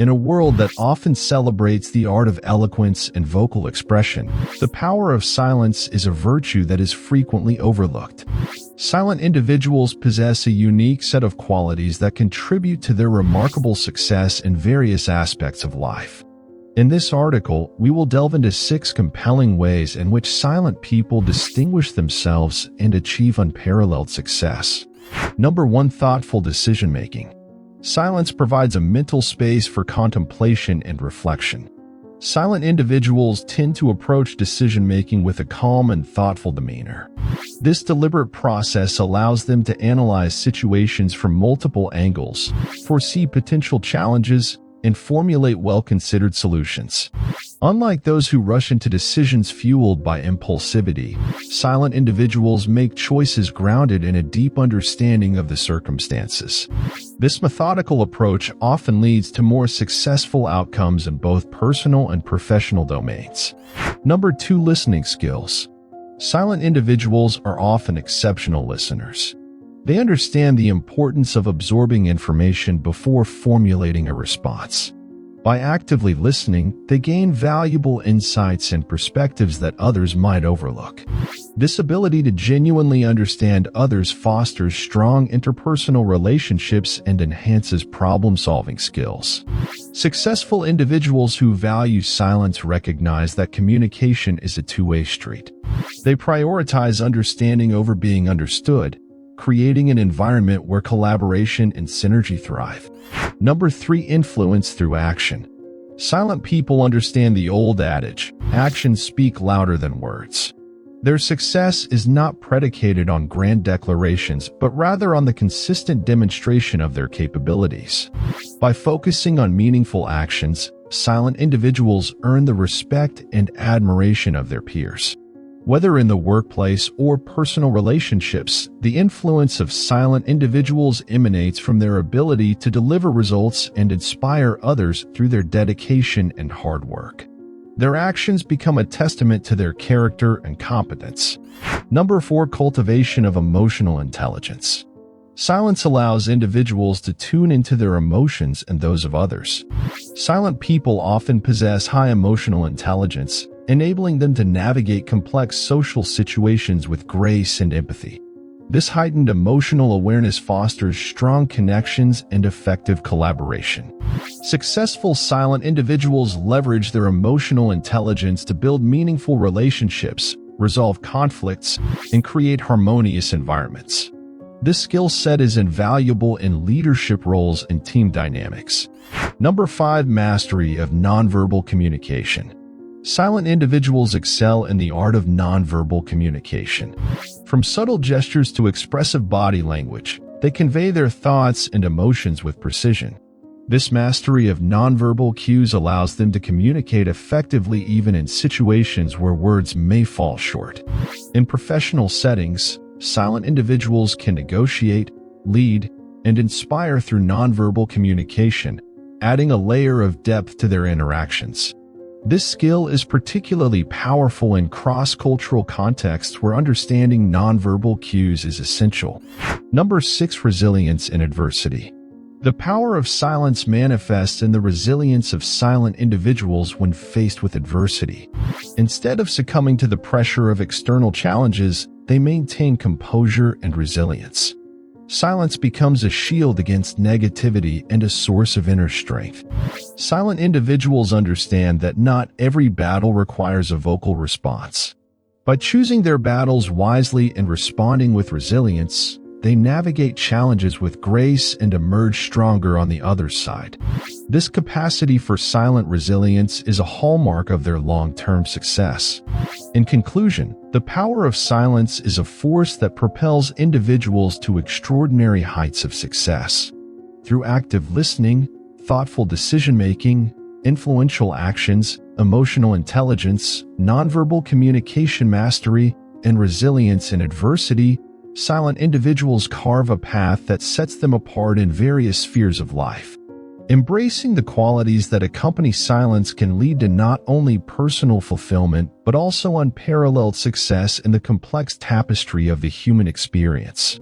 In a world that often celebrates the art of eloquence and vocal expression, the power of silence is a virtue that is frequently overlooked. Silent individuals possess a unique set of qualities that contribute to their remarkable success in various aspects of life. In this article, we will delve into 6 compelling ways in which silent people distinguish themselves and achieve unparalleled success. Number 1. Thoughtful decision-making. Silence provides a mental space for contemplation and reflection. Silent individuals tend to approach decision-making with a calm and thoughtful demeanor. This deliberate process allows them to analyze situations from multiple angles, foresee potential challenges, and formulate well-considered solutions. Unlike those who rush into decisions fueled by impulsivity, silent individuals make choices grounded in a deep understanding of the circumstances. This methodical approach often leads to more successful outcomes in both personal and professional domains. Number 2. Listening skills. Silent individuals are often exceptional listeners. They understand the importance of absorbing information before formulating a response. By actively listening, they gain valuable insights and perspectives that others might overlook. This ability to genuinely understand others fosters strong interpersonal relationships and enhances problem-solving skills. Successful individuals who value silence recognize that communication is a two-way street. They prioritize understanding over being understood, creating an environment where collaboration and synergy thrive. Number 3. Influence through action. Silent people understand the old adage, actions speak louder than words. Their success is not predicated on grand declarations, but rather on the consistent demonstration of their capabilities. By focusing on meaningful actions, silent individuals earn the respect and admiration of their peers. Whether in the workplace or personal relationships, the influence of silent individuals emanates from their ability to deliver results and inspire others through their dedication and hard work. Their actions become a testament to their character and competence. Number 4. Cultivation of emotional intelligence. Silence allows individuals to tune into their emotions and those of others. Silent people often possess high emotional intelligence, enabling them to navigate complex social situations with grace and empathy. This heightened emotional awareness fosters strong connections and effective collaboration. Successful silent individuals leverage their emotional intelligence to build meaningful relationships, resolve conflicts, and create harmonious environments. This skill set is invaluable in leadership roles and team dynamics. Number 5. Mastery of nonverbal communication. Silent individuals excel in the art of nonverbal communication. From subtle gestures to expressive body language, they convey their thoughts and emotions with precision. This mastery of nonverbal cues allows them to communicate effectively even in situations where words may fall short. In professional settings, silent individuals can negotiate, lead, and inspire through nonverbal communication, adding a layer of depth to their interactions. This skill is particularly powerful in cross-cultural contexts where understanding nonverbal cues is essential. Number 6. Resilience in adversity. The power of silence manifests in the resilience of silent individuals when faced with adversity. Instead of succumbing to the pressure of external challenges, they maintain composure and resilience. Silence becomes a shield against negativity and a source of inner strength. Silent individuals understand that not every battle requires a vocal response. By choosing their battles wisely and responding with resilience, they navigate challenges with grace and emerge stronger on the other side. This capacity for silent resilience is a hallmark of their long-term success. In conclusion, the power of silence is a force that propels individuals to extraordinary heights of success. Through active listening, thoughtful decision-making, influential actions, emotional intelligence, nonverbal communication mastery, and resilience in adversity, silent individuals carve a path that sets them apart in various spheres of life. Embracing the qualities that accompany silence can lead to not only personal fulfillment, but also unparalleled success in the complex tapestry of the human experience.